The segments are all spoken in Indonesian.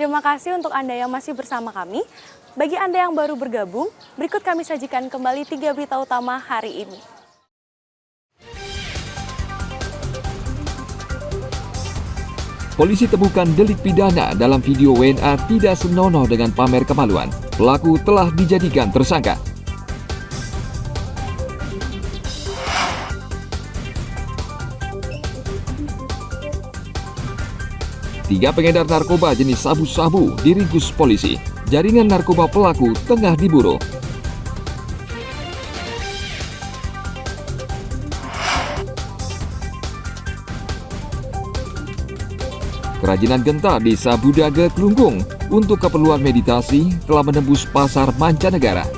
Terima kasih untuk Anda yang masih bersama kami. Bagi Anda yang baru bergabung, berikut kami sajikan kembali 3 berita utama hari ini. Polisi temukan delik pidana dalam video WNA tidak senonoh dengan pamer kemaluan. Pelaku telah dijadikan tersangka. Tiga pengedar narkoba jenis sabu-sabu diringkus polisi. Jaringan narkoba pelaku tengah diburu. Kerajinan genta Desa Budaga Klungkung untuk keperluan meditasi telah menembus pasar mancanegara.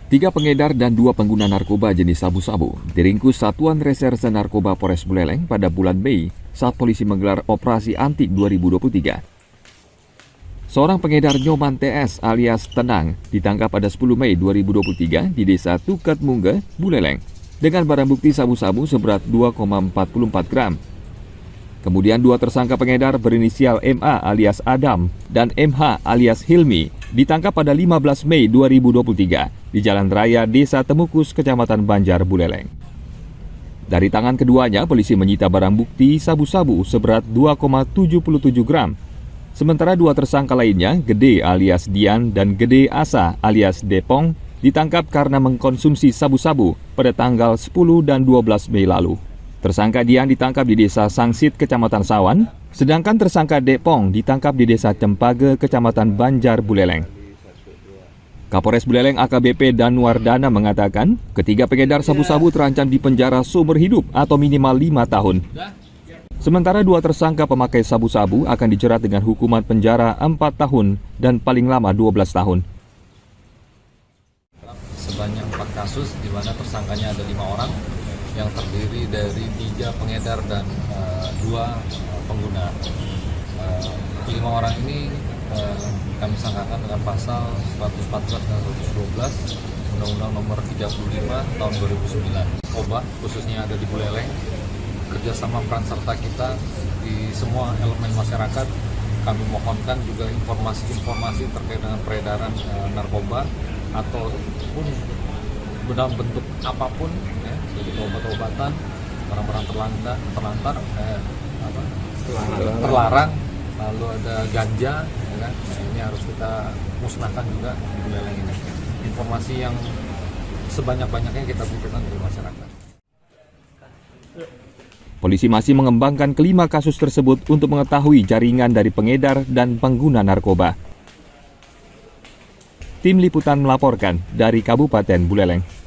Tiga pengedar dan 2 pengguna narkoba jenis sabu-sabu diringkus Satuan Reserse Narkoba Polres Buleleng pada bulan Mei saat polisi menggelar Operasi Antik 2023. Seorang pengedar Nyoman TS alias Tenang ditangkap pada 10 Mei 2023 di Desa Tukat Mungge, Buleleng dengan barang bukti sabu-sabu seberat 2,44 gram. Kemudian 2 tersangka pengedar berinisial MA alias Adam dan MH alias Hilmi ditangkap pada 15 Mei 2023 di Jalan Raya Desa Temukus, Kecamatan Banjar, Buleleng. Dari tangan keduanya, polisi menyita barang bukti sabu-sabu seberat 2,77 gram. Sementara 2 tersangka lainnya, Gede alias Dian dan Gede Asa alias Depong, ditangkap karena mengkonsumsi sabu-sabu pada tanggal 10 dan 12 Mei lalu. Tersangka Dian ditangkap di Desa Sangsit, Kecamatan Sawan, sedangkan tersangka Depong ditangkap di Desa Cempage, Kecamatan Banjar, Buleleng. Kapolres Buleleng AKBP Danwardana mengatakan, ketiga pengedar sabu-sabu terancam dipenjara seumur hidup atau minimal 5 tahun. Sementara 2 tersangka pemakai sabu-sabu akan dijerat dengan hukuman penjara 4 tahun dan paling lama 12 tahun. Sebanyak 4 kasus di mana tersangkanya ada 5 orang yang terdiri dari 3 pengedar dan 2 pengguna. 5 orang ini kami sangkakan dengan pasal 114 dan 112 Undang-Undang Nomor 35 Tahun 2009. Narkoba khususnya ada di Buleleng, kerjasama peran serta kita di semua elemen masyarakat. Kami mohonkan juga informasi-informasi terkait dengan peredaran narkoba ataupun dalam bentuk apapun, ya, jadi obat-obatan, barang-barang terlarang, lalu ada ganja, ya kan? Nah, ini harus kita musnahkan juga di Buleleng ini. Informasi yang sebanyak-banyaknya kita butuhkan dari masyarakat. Polisi masih mengembangkan kelima kasus tersebut untuk mengetahui jaringan dari pengedar dan pengguna narkoba. Tim Liputan melaporkan dari Kabupaten Buleleng.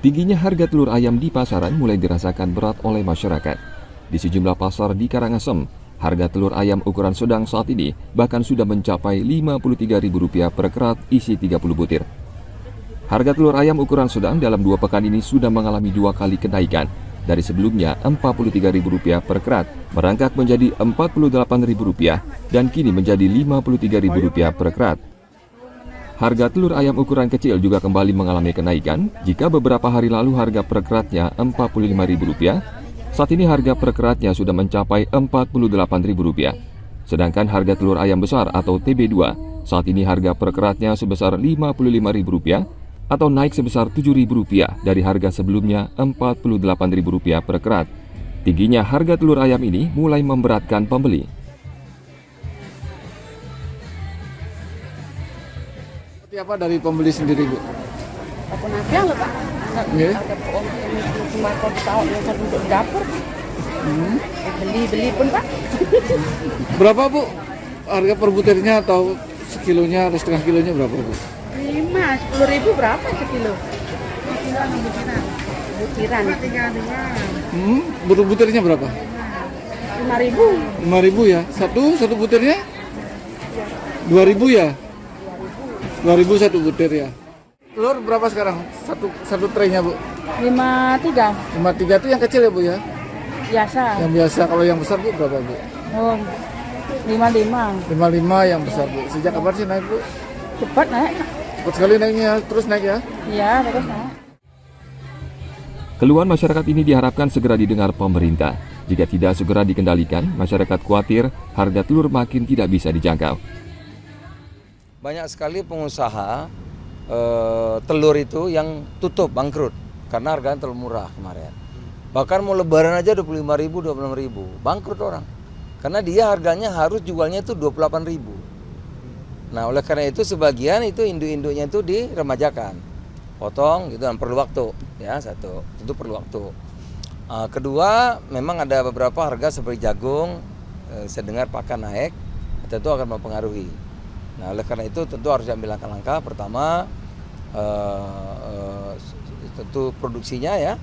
Tingginya harga telur ayam di pasaran mulai dirasakan berat oleh masyarakat. Di sejumlah pasar di Karangasem, harga telur ayam ukuran sedang saat ini bahkan sudah mencapai Rp53.000 per kerat isi 30 butir. Harga telur ayam ukuran sedang dalam 2 pekan ini sudah mengalami 2 kali kenaikan. Dari sebelumnya Rp43.000 per kerat merangkak menjadi Rp48.000 dan kini menjadi Rp53.000 per kerat. Harga telur ayam ukuran kecil juga kembali mengalami kenaikan. Jika beberapa hari lalu harga per keratnya Rp45.000, saat ini harga per keratnya sudah mencapai Rp48.000. Sedangkan harga telur ayam besar atau TB2 saat ini harga per keratnya sebesar Rp55.000 atau naik sebesar Rp7.000 dari harga sebelumnya Rp48.000 per kerat. Tingginya harga telur ayam ini mulai memberatkan pembeli. Apa dari pembeli sendiri, Bu? Apa nanti loh, Pak? Nggih. Ada orang yang cuma kau tahu yang satu duduk di dapur. Beli pun, Pak. Berapa, Bu? Harga per butirnya atau sekilonya atau setengah kilonya berapa, Bu? 5, 10.000 berapa sekilo? butiran. Butirnya berapa? 5.000. 5.000 ya. Satu butirnya? 2.000 ya? 2.000 satu butir ya. Telur berapa sekarang? Satu traynya, Bu? 5.3. 5.3 itu yang kecil ya, Bu ya? Biasa. Yang biasa. Kalau yang besar, Bu, berapa, Bu? Oh, 5.5. 5.5 yang besar, Bu. Sejak kapan sih naik, Bu? Cepat naik. Cepat sekali naiknya, terus naik ya? Iya, terus naik. Keluhan masyarakat ini diharapkan segera didengar pemerintah. Jika tidak segera dikendalikan, masyarakat khawatir harga telur makin tidak bisa dijangkau. Banyak sekali pengusaha telur itu yang tutup, bangkrut karena harganya terlalu murah kemarin. Bahkan mau lebaran aja 25.000, 26.000, bangkrut orang. Karena dia harganya harus jualnya itu 28.000. Nah, oleh karena itu sebagian itu induk-induknya itu diremajakan. Potong gitu dan perlu waktu, ya satu, tentu perlu waktu. Kedua, memang ada beberapa harga seperti jagung, saya dengar pakan naik, tentu akan mempengaruhi. Nah, oleh karena itu tentu harus diambil langkah-langkah. Pertama, tentu produksinya ya,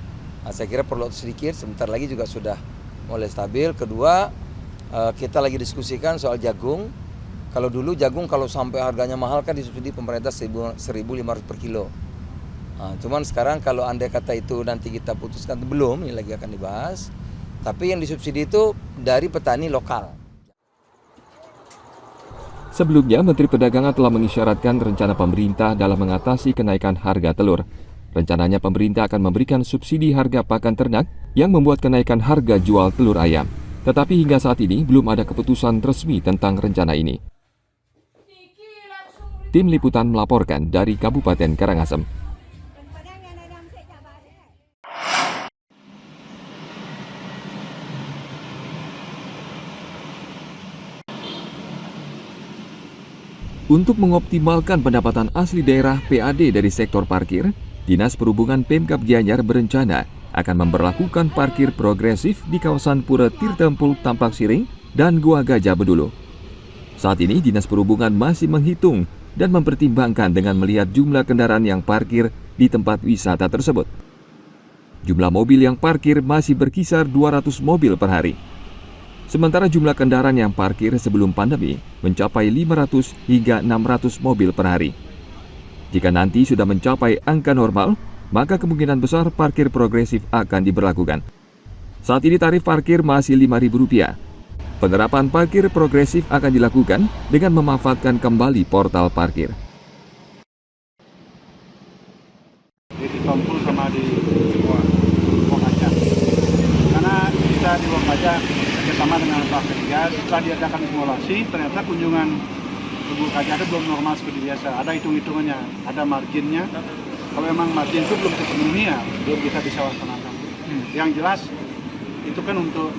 saya kira perlu sedikit, sebentar lagi juga sudah mulai stabil. Kedua, kita lagi diskusikan soal jagung. Kalau dulu jagung kalau sampai harganya mahal kan disubsidi pemerintah 1.500 per kilo. Cuman sekarang kalau andai kata itu nanti kita putuskan, belum, ini lagi akan dibahas. Tapi yang disubsidi itu dari petani lokal. Sebelumnya, Menteri Perdagangan telah mengisyaratkan rencana pemerintah dalam mengatasi kenaikan harga telur. Rencananya pemerintah akan memberikan subsidi harga pakan ternak yang membuat kenaikan harga jual telur ayam. Tetapi hingga saat ini belum ada keputusan resmi tentang rencana ini. Tim Liputan melaporkan dari Kabupaten Karangasem. Untuk mengoptimalkan pendapatan asli daerah PAD dari sektor parkir, Dinas Perhubungan Pemkab Gianyar berencana akan memberlakukan parkir progresif di kawasan Pura Tirtempul, Tampak Siring, dan Gua Gajah Bedulu. Saat ini Dinas Perhubungan masih menghitung dan mempertimbangkan dengan melihat jumlah kendaraan yang parkir di tempat wisata tersebut. Jumlah mobil yang parkir masih berkisar 200 mobil per hari. Sementara jumlah kendaraan yang parkir sebelum pandemi mencapai 500 hingga 600 mobil per hari. Jika nanti sudah mencapai angka normal, maka kemungkinan besar parkir progresif akan diberlakukan. Saat ini tarif parkir masih Rp5.000. Penerapan parkir progresif akan dilakukan dengan memanfaatkan kembali portal parkir. Di Tirtempul sama di Gua Gajah. Karena kita di Gua Gajah bersama dengan pihak ketiga, setelah diadakan simulasi, ternyata kunjungan ke Gua Gajah itu belum normal seperti biasa. Ada hitung-hitungannya, ada marginnya. Kalau memang margin itu belum terpenuhi ya, belum bisa dilaksanakan. Yang jelas itu kan untuk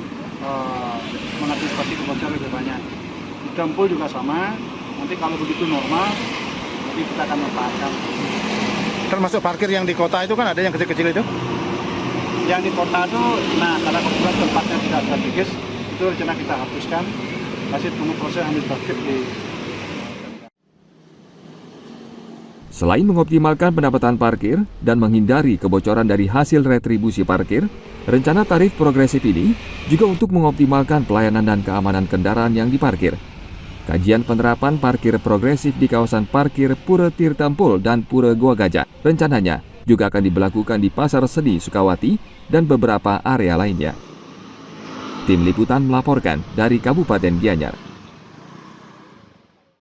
mengantisipasi kebocoran lebih banyak. Di Tirtempul juga sama. Nanti kalau begitu normal, nanti kita akan manfaatkan. Termasuk parkir yang di kota itu kan ada yang kecil-kecil itu? Yang di kota itu, nah karena kebetulan tempatnya tidak strategis, itu rencana kita hapuskan. Masih tunggu proses ambil parkir di. Selain mengoptimalkan pendapatan parkir dan menghindari kebocoran dari hasil retribusi parkir, rencana tarif progresif ini juga untuk mengoptimalkan pelayanan dan keamanan kendaraan yang diparkir. Kajian penerapan parkir progresif di kawasan parkir Pura Tirtempul dan Pura Gua Gajah rencananya juga akan diberlakukan di Pasar Seni Sukawati dan beberapa area lainnya. Tim Liputan melaporkan dari Kabupaten Gianyar.